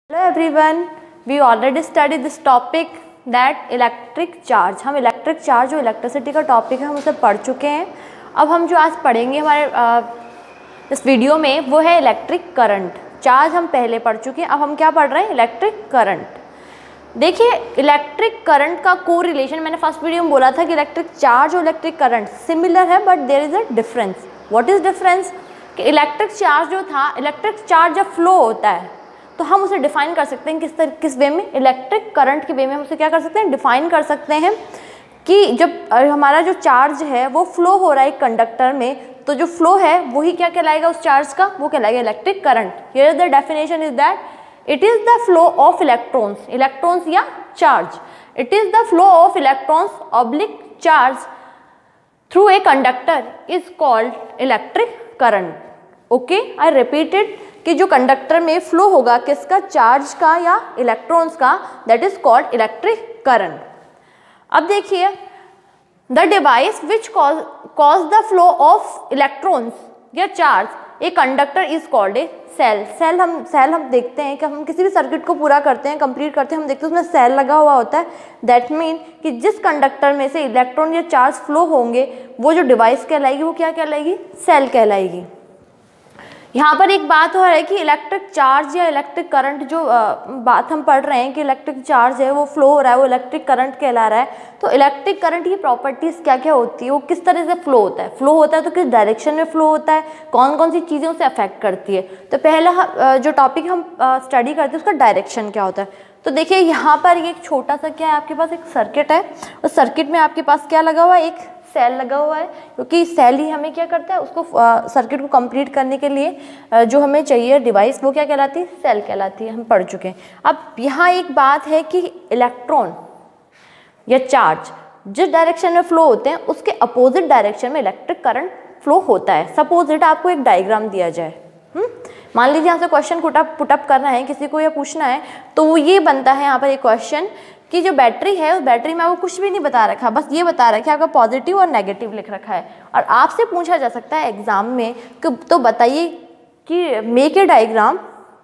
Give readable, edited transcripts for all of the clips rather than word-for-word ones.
Hello everyone, we already studied this topic that electric charge. हम electric charge जो electricity का topic है हम उसे पढ़ चुके हैं। अब हम जो आज पढ़ेंगे हमारे इस वीडियो में वो है इलेक्ट्रिक करंट। चार्ज हम पहले पढ़ चुके हैं, अब हम क्या पढ़ रहे हैं? Electric current. देखिए इलेक्ट्रिक करंट का को रिलेशन मैंने फर्स्ट वीडियो में बोला था कि इलेक्ट्रिक चार्ज और इलेक्ट्रिक करंट सिमिलर है but there is a difference. What is difference? कि इलेक्ट्रिक चार्ज जो था, इलेक्ट्रिक चार्ज जब फ्लो होता है तो हम उसे डिफाइन कर सकते हैं किस वे में? इलेक्ट्रिक करंट के वे में हम उसे क्या कर सकते हैं? डिफाइन कर सकते हैं कि जब हमारा जो चार्ज है वो फ्लो हो रहा है कंडक्टर में, तो जो फ्लो है वही क्या कहलाएगा उस चार्ज का? वो कहलाएगा electric current. Here the definition is that it is the flow of electrons या charge. It is the flow of electrons oblique charge through a conductor is called electric current. Okay, I repeated कि जो conductor में flow होगा किसका? Charge का या electrons का, that is called electric current. अब देखिए the device which cause the flow of electrons या charge a conductor is called a cell. Cell हम देखते हैं कि हम किसी भी सर्किट को पूरा करते हैं, कंप्लीट करते हैं, हम देखते हैं उसमें सेल लगा हुआ होता है। दैट मीन कि जिस कंडक्टर में से इलेक्ट्रॉन या चार्ज फ्लो होंगे वो जो डिवाइस कहलाएगी वो क्या कहलाएगी? सेल कहलाएगी। यहाँ पर एक बात हो रहा है कि इलेक्ट्रिक चार्ज या इलेक्ट्रिक करंट जो बात हम पढ़ रहे हैं कि इलेक्ट्रिक चार्ज है वो फ्लो हो रहा है, वो इलेक्ट्रिक करंट कहला रहा है। तो इलेक्ट्रिक करंट की प्रॉपर्टीज़ क्या क्या होती है, वो किस तरह से फ्लो होता है? फ्लो होता है तो किस डायरेक्शन में फ्लो होता है, कौन कौन सी चीज़ें उसे अफेक्ट करती है? तो पहला जो टॉपिक हम स्टडी करते हैं उसका डायरेक्शन क्या होता है। तो देखिए यहाँ पर ये एक छोटा सा क्या है, आपके पास एक सर्किट है, उस सर्किट में आपके पास क्या लगा हुआ है? एक सेल लगा हुआ है, क्योंकि सेल ही हमें क्या करता है? उसको सर्किट को कंप्लीट करने के लिए जो हमें चाहिए डिवाइस वो क्या कहलाती है? सेल कहलाती है। हम पढ़ चुके हैं। अब यहाँ एक बात है कि इलेक्ट्रॉन या चार्ज जिस डायरेक्शन में फ्लो होते हैं उसके अपोजिट डायरेक्शन में इलेक्ट्रिक करंट फ्लो होता है। सपोज इट आपको एक डायग्राम दिया जाए, मान लीजिए यहाँ से क्वेश्चन पुटअप करना है किसी को या पूछना है, तो वो ये बनता है यहाँ पर एक क्वेश्चन कि जो बैटरी है उस बैटरी में आपको कुछ भी नहीं बता रखा, बस ये बता रखा है आपका पॉजिटिव और नेगेटिव लिख रखा है, और आपसे पूछा जा सकता है एग्जाम में कि तो बताइए कि make a diagram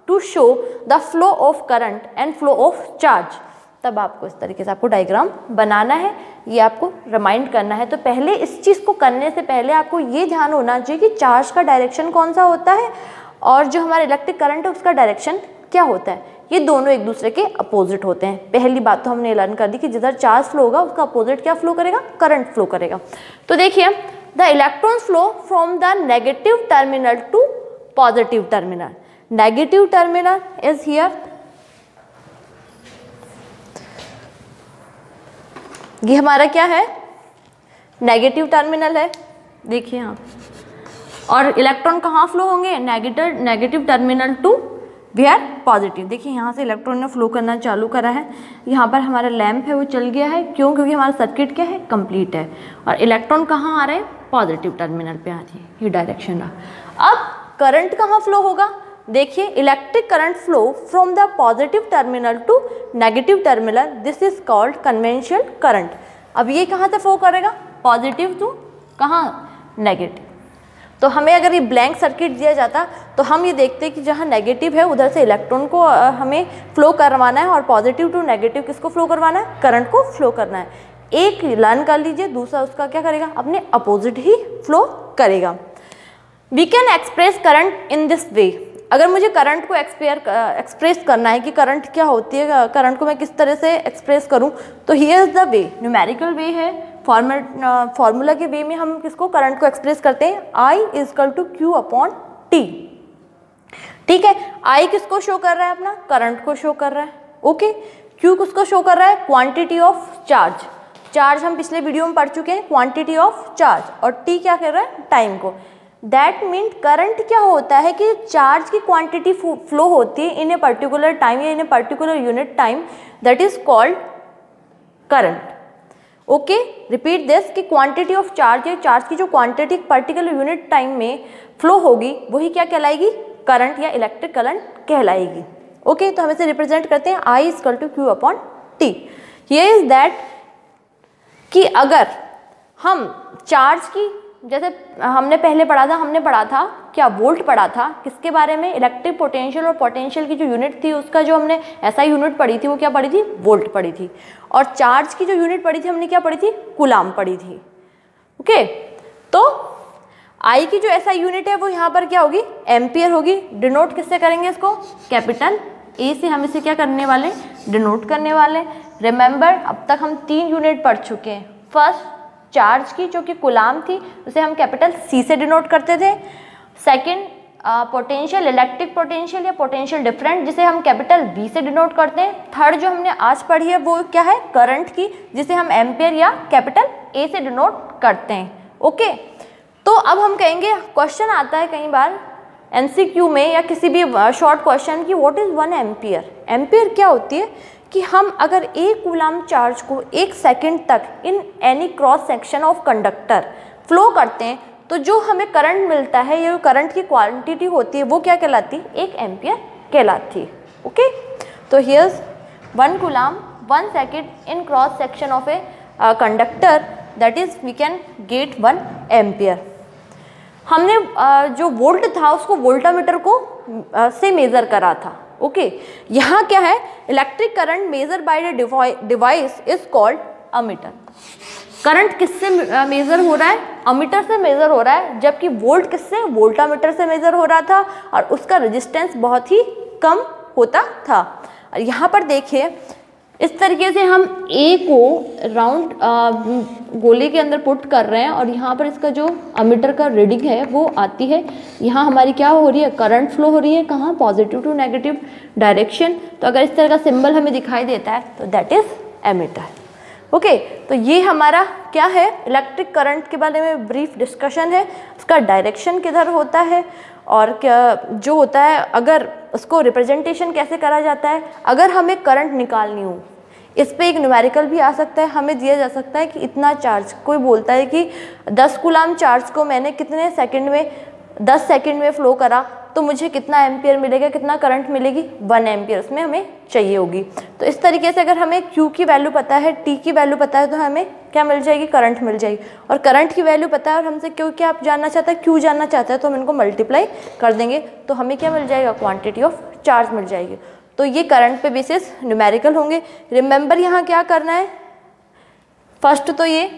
to show the flow of current and flow of charge. तब आपको इस तरीके से आपको डायग्राम बनाना है, ये आपको रिमाइंड करना है। तो पहले इस चीज़ को करने से पहले आपको ये ध्यान होना चाहिए कि चार्ज का डायरेक्शन कौन सा होता है और जो हमारा इलेक्ट्रिक करंट है उसका डायरेक्शन क्या होता है। ये दोनों एक दूसरे के अपोजिट होते हैं। पहली बात तो हमने लर्न कर दी कि जिधर चार्ज फ्लो होगा उसका अपोजिट क्या फ्लो करेगा? करंट फ्लो करेगा। तो देखिए the electrons flow from the negative terminal to positive terminal. Negative terminal is here, ये हमारा क्या है? नेगेटिव टर्मिनल है। देखिए यहाँ, और इलेक्ट्रॉन कहाँ फ्लो होंगे? Negative terminal to where positive. देखिए यहाँ से इलेक्ट्रॉन ने फ्लो करना चालू करा है, यहाँ पर हमारा लैंप है वो चल गया है। क्यों? क्योंकि हमारा सर्किट क्या है? कंप्लीट है। और इलेक्ट्रॉन कहाँ आ रहे हैं? पॉजिटिव टर्मिनल पे आ रही है, ये डायरेक्शन रहा। अब करंट कहाँ फ्लो होगा? देखिए electric current flow from the positive terminal to negative terminal, this is called conventional current. अब ये कहाँ से फ्लो करेगा? पॉजिटिव टू कहाँ? नेगेटिव। तो हमें अगर ये ब्लैंक सर्किट दिया जाता तो हम ये देखते कि जहाँ नेगेटिव है उधर से इलेक्ट्रॉन को हमें फ्लो करवाना है और पॉजिटिव टू नेगेटिव किसको फ्लो करवाना है? करंट को फ्लो करना है। एक लर्न कर लीजिए, दूसरा उसका क्या करेगा? अपने अपोजिट ही फ्लो करेगा। We can express current in this way. अगर मुझे करंट को एक्सप्रेस करना है कि करंट क्या होती है, करंट को मैं किस तरह से एक्सप्रेस करूं, तो here is the way. Numerical way है, फॉर्मूला के वे में हम किसको? करंट को एक्सप्रेस करते हैं I = Q/T। ठीक है, I किसको शो कर रहा है? अपना करंट को शो कर रहा है। ओके, Q किसको शो कर रहा है? Quantity of charge. चार्ज हम पिछले वीडियो में पढ़ चुके हैं, क्वांटिटी ऑफ चार्ज, और T क्या कर रहा है? टाइम को। दैट मीन करंट क्या होता है कि चार्ज की क्वांटिटी फ्लो होती है इन ए पर्टिकुलर टाइम या in a particular unit time, that is called current. Okay, repeat this कि क्वांटिटी ऑफ चार्ज या चार्ज की जो क्वांटिटी पर्टिकुलर यूनिट टाइम में फ्लो होगी वही क्या कहलाएगी? करंट या इलेक्ट्रिक करंट कहलाएगी। ओके, तो हम इसे रिप्रेजेंट करते हैं I = Q/T। Here is that कि अगर हम चार्ज की जैसे हमने पहले पढ़ा था, हमने पढ़ा था क्या, वोल्ट पढ़ा था, किसके बारे में, इलेक्ट्रिक पोटेंशियल और पोटेंशियल की जो यूनिट थी उसका जो हमने एसआई यूनिट पढ़ी थी वो क्या पढ़ी थी, वोल्ट पढ़ी थी। और चार्ज की जो यूनिट पढ़ी थी हमने क्या पढ़ी थी, कूलाम पढ़ी थी। ओके, तो आई की जो एसआई यूनिट है वो यहाँ पर क्या होगी, एम्पियर होगी। डिनोट किससे करेंगे इसको, कैपिटल ए से हम इसे क्या करने वाले, डिनोट करने वाले। रिमेंबर अब तक हम 3 यूनिट पढ़ चुके हैं। फर्स्ट चार्ज की जो कि कूलाम थी उसे हम कैपिटल सी से डिनोट करते थे। सेकंड पोटेंशियल, इलेक्ट्रिक पोटेंशियल या पोटेंशियल डिफरेंट, जिसे हम कैपिटल वी से डिनोट करते हैं। थर्ड जो हमने आज पढ़ी है वो क्या है, करंट की, जिसे हम एम्पियर या कैपिटल ए से डिनोट करते हैं। ओके, तो अब हम कहेंगे, क्वेश्चन आता है कई बार एमसीक्यू में या किसी भी शॉर्ट क्वेश्चन की, व्हाट इज 1 एम्पियर। एम्पियर क्या होती है कि हम अगर एक कूलाम चार्ज को 1 सेकंड तक in any cross section of conductor flow करते हैं तो जो हमें करंट मिलता है, ये करंट की क्वांटिटी होती है वो क्या कहलाती है, 1 एम्पियर कहलाती है। ओके, तो here's 1 coulomb 1 second in cross section of a conductor, that is we can get 1 ampere. हमने जो वोल्ट था उसको वोल्टामीटर को से मेज़र करा था। ओके, यहाँ क्या है, electric current measure by the device is called ammeter. Current किससे मेज़र हो रहा है, अमीटर से मेज़र हो रहा है, जबकि वोल्ट किससे, वोल्टामीटर से मेज़र हो रहा था और उसका रेजिस्टेंस बहुत ही कम होता था। और यहाँ पर देखिए इस तरीके से हम ए को राउंड गोले के अंदर पुट कर रहे हैं और यहाँ पर इसका जो अमीटर का रीडिंग है वो आती है। यहाँ हमारी क्या हो रही है, करंट फ्लो हो रही है, कहाँ, पॉजिटिव टू नेगेटिव डायरेक्शन। तो अगर इस तरह का सिंबल हमें दिखाई देता है तो दैट इज एमीटर। ओके, तो ये हमारा क्या है, इलेक्ट्रिक करंट के बारे में ब्रीफ डिस्कशन है। उसका डायरेक्शन किधर होता है और क्या जो होता है, अगर उसको रिप्रेजेंटेशन कैसे करा जाता है। अगर हमें करंट निकालनी हो, इस पे एक न्यूमेरिकल भी आ सकता है, हमें दिया जा सकता है कि इतना चार्ज, कोई बोलता है कि 10 कूलाम चार्ज को मैंने कितने सेकंड में, 10 सेकंड में फ्लो करा तो मुझे कितना एम्पियर मिलेगा, कितना करंट मिलेगी, 1 एम्पियर उसमें हमें चाहिए होगी। तो इस तरीके से अगर हमें Q की वैल्यू पता है, T की वैल्यू पता है तो हमें क्या मिल जाएगी, करंट मिल जाएगी। और करंट की वैल्यू पता है और हमसे क्यों क्या आप जानना चाहता है, Q जानना चाहता है, तो हम इनको मल्टीप्लाई कर देंगे तो हमें क्या मिल जाएगा, क्वांटिटी ऑफ चार्ज मिल जाएगी। तो ये करंट पे बेसिस न्यूमेरिकल होंगे। रिमेंबर यहाँ क्या करना है, फर्स्ट तो ये,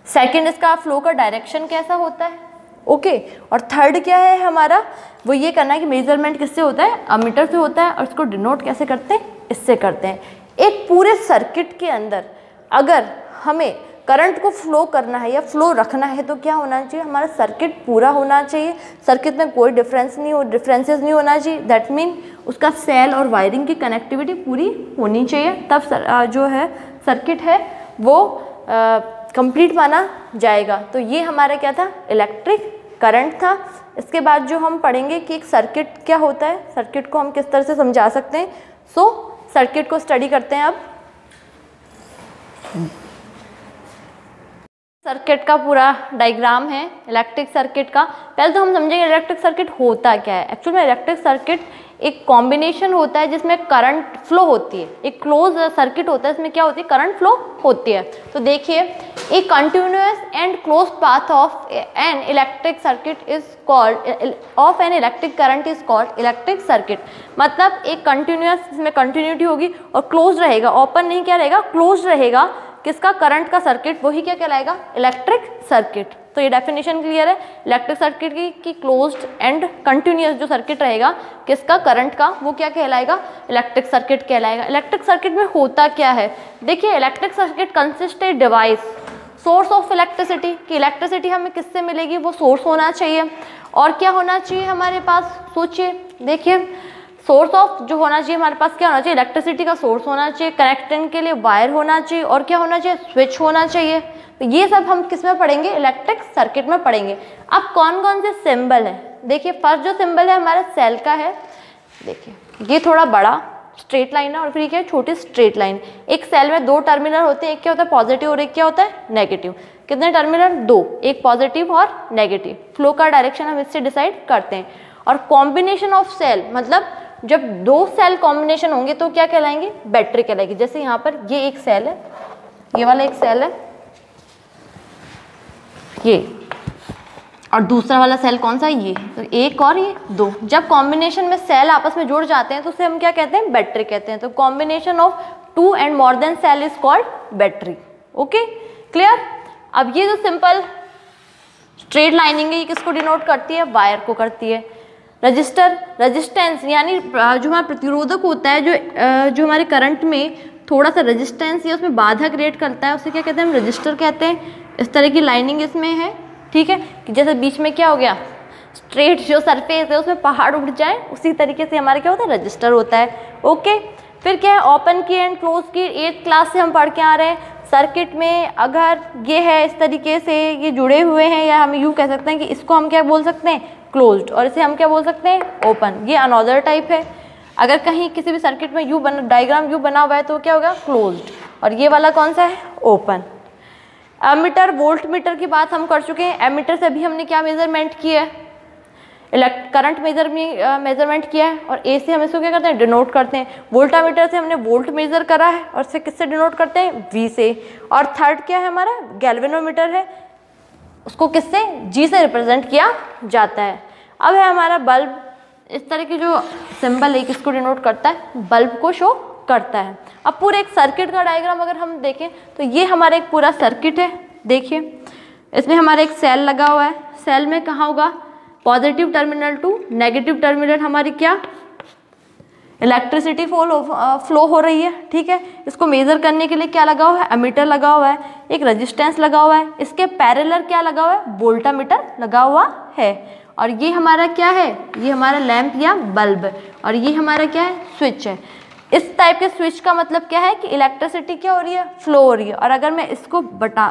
सेकंड इसका फ्लो का डायरेक्शन कैसा होता है। ओके, और थर्ड क्या है हमारा, वो ये करना है कि मेजरमेंट किससे होता है, अमीटर से होता है, और इसको डिनोट कैसे करते हैं, इससे करते हैं। एक पूरे सर्किट के अंदर अगर हमें करंट को फ्लो करना है या फ्लो रखना है तो क्या होना चाहिए, हमारा सर्किट पूरा होना चाहिए, सर्किट में कोई डिफरेंसेस नहीं होना चाहिए। दैट मीन उसका सेल और वायरिंग की कनेक्टिविटी पूरी होनी चाहिए, तब जो है सर्किट है वो कंप्लीट माना जाएगा। तो ये हमारा क्या था, इलेक्ट्रिक करंट था। इसके बाद जो हम पढ़ेंगे कि एक सर्किट क्या होता है, सर्किट को हम किस तरह से समझा सकते हैं। सो सर्किट को स्टडी करते हैं अब। सर्किट का पूरा डायग्राम है इलेक्ट्रिक सर्किट का। पहले तो हम समझेंगे इलेक्ट्रिक सर्किट होता क्या है। एक्चुअल में इलेक्ट्रिक सर्किट एक कॉम्बिनेशन होता है जिसमें करंट फ्लो होती है। एक क्लोज सर्किट होता है, इसमें क्या होती है, करंट फ्लो होती है। तो देखिए, ए continuous and close path of an electric circuit is called, of an electric current is called electric circuit. मतलब एक कंटिन्यूअस, इसमें कंटिन्यूटी होगी और क्लोज रहेगा, ओपन नहीं क्या रहेगा, क्लोज रहेगा, किसका, करंट का सर्किट, वही क्या कहलाएगा, इलेक्ट्रिक सर्किट। तो ये डेफिनेशन क्लियर है इलेक्ट्रिक सर्किट की क्लोज्ड एंड कंटिन्यूअस जो सर्किट रहेगा किसका, करंट का, वो क्या कहलाएगा, इलेक्ट्रिक सर्किट कहलाएगा। इलेक्ट्रिक सर्किट में होता क्या है, देखिए electric circuit consist a device source of electricity, कि इलेक्ट्रिसिटी हमें किससे मिलेगी, वो सोर्स होना चाहिए। और क्या होना चाहिए हमारे पास, सोचिए, देखिए सोर्स ऑफ जो होना चाहिए हमारे पास, क्या होना चाहिए, इलेक्ट्रिसिटी का सोर्स होना चाहिए, कनेक्टिंग के लिए वायर होना चाहिए, और क्या होना चाहिए, स्विच होना चाहिए। तो ये सब हम किस में पढ़ेंगे, इलेक्ट्रिक सर्किट में पढ़ेंगे। अब कौन कौन से सिंबल है, देखिए फर्स्ट जो सिंबल है हमारा सेल का है। देखिए ये थोड़ा बड़ा स्ट्रेट लाइन है और फिर क्या है, छोटी स्ट्रेट लाइन। एक सेल में 2 टर्मिनल होते हैं, एक क्या होता है पॉजिटिव और एक क्या होता है नेगेटिव। कितने टर्मिनल, 2, एक पॉजिटिव और नेगेटिव। फ्लो का डायरेक्शन हम इससे डिसाइड करते हैं। और कॉम्बिनेशन ऑफ सेल, मतलब जब 2 सेल कॉम्बिनेशन होंगे तो क्या कहलाएंगे, बैटरी कहलाएगी। जैसे यहाँ पर ये एक सेल है, ये वाला एक सेल है, ये, और दूसरा वाला सेल कौन सा, ये। तो एक और ये दो, जब कॉम्बिनेशन में सेल आपस में जुड़ जाते हैं तो उसे हम क्या कहते हैं, बैटरी कहते हैं। तो combination of 2 and more than cell is called battery. Okay, clear. अब ये जो सिंपल स्ट्रेट लाइनिंग है ये किसको डिनोट करती है, वायर को करती है। रजिस्टर, रेजिस्टेंस यानी जो हमारा प्रतिरोधक होता है, जो हमारे करंट में थोड़ा सा रेजिस्टेंस या उसमें बाधा क्रिएट करता है, उसे क्या कहते हैं, हम रजिस्टर कहते हैं। इस तरह की लाइनिंग इसमें है, ठीक है, कि जैसे बीच में क्या हो गया, स्ट्रेट जो सरफेस है उसमें पहाड़ उठ जाए, उसी तरीके से हमारा क्या होता है, रजिस्टर होता है। ओके, फिर क्या है, ओपन की एंड क्लोज की 8th क्लास से हम पढ़ के आ रहे हैं। सर्किट में अगर ये है इस तरीके से, ये जुड़े हुए हैं, या हम यूँ कह सकते हैं कि इसको हम क्या बोल सकते हैं, क्लोज्ड, और इसे हम क्या बोल सकते हैं, ओपन। ये अनदर टाइप है। अगर कहीं किसी भी सर्किट में डायग्राम यू बना हुआ है तो क्या होगा, क्लोज्ड, और ये वाला कौन सा है, ओपन। एमीटर, वोल्ट मीटर की बात हम कर चुके हैं। एमीटर से अभी हमने क्या मेजरमेंट किया है, करंट मेजरमेंट किया है, और ए से हम इसको क्या करते हैं, डिनोट करते हैं। वोल्टामीटर से हमने वोल्ट मेजर करा है, और इसे किससे डिनोट करते हैं, वी से। और थर्ड क्या है हमारा, गैल्वेनोमीटर है, उसको किससे, जी से रिप्रेजेंट किया जाता है। अब है हमारा बल्ब, इस तरह की जो सिंबल है किसको डिनोट करता है, बल्ब को शो करता है। अब पूरे एक सर्किट का डायग्राम अगर हम देखें तो ये हमारा एक पूरा सर्किट है। देखिए इसमें हमारा एक सेल लगा हुआ है, सेल में कहाँ होगा, positive terminal to negative terminal हमारी क्या, इलेक्ट्रिसिटी फ्लो हो रही है, ठीक है। इसको मेजर करने के लिए क्या लगा हुआ है, एमीटर लगा हुआ है, एक रेजिस्टेंस लगा हुआ है, इसके पैरेलल क्या लगा हुआ है, वोल्टामीटर लगा हुआ है। और ये हमारा क्या है, ये हमारा लैंप या बल्ब, और ये हमारा क्या है, स्विच है। इस टाइप के स्विच का मतलब क्या है कि इलेक्ट्रिसिटी क्या हो रही है, फ्लो हो रही है। और अगर मैं इसको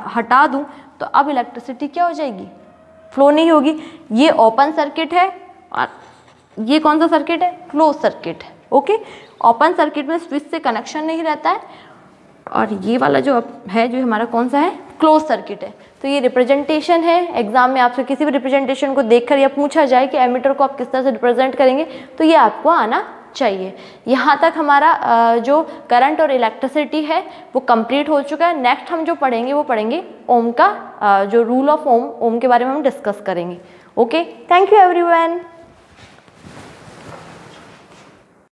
हटा दूं तो अब इलेक्ट्रिसिटी क्या हो जाएगी, फ्लो नहीं होगी। ये ओपन सर्किट है, और ये कौन सा सर्किट है, क्लोज सर्किट है। ओके, ओपन सर्किट में स्विच से कनेक्शन नहीं रहता है, और ये वाला जो है जो हमारा कौन सा है, क्लोज सर्किट है। तो ये रिप्रेजेंटेशन है। एग्जाम में आपसे किसी भी रिप्रेजेंटेशन को देखकर या पूछा जाए कि एमीटर को आप किस तरह से रिप्रेजेंट करेंगे, तो ये आपको आना चाहिए। यहाँ तक हमारा जो करंट और इलेक्ट्रिसिटी है वो कंप्लीट हो चुका है। नेक्स्ट हम जो पढ़ेंगे वो पढ़ेंगे ओम का, जो रूल ऑफ ओम के बारे में हम डिस्कस करेंगे। Okay, thank you everyone.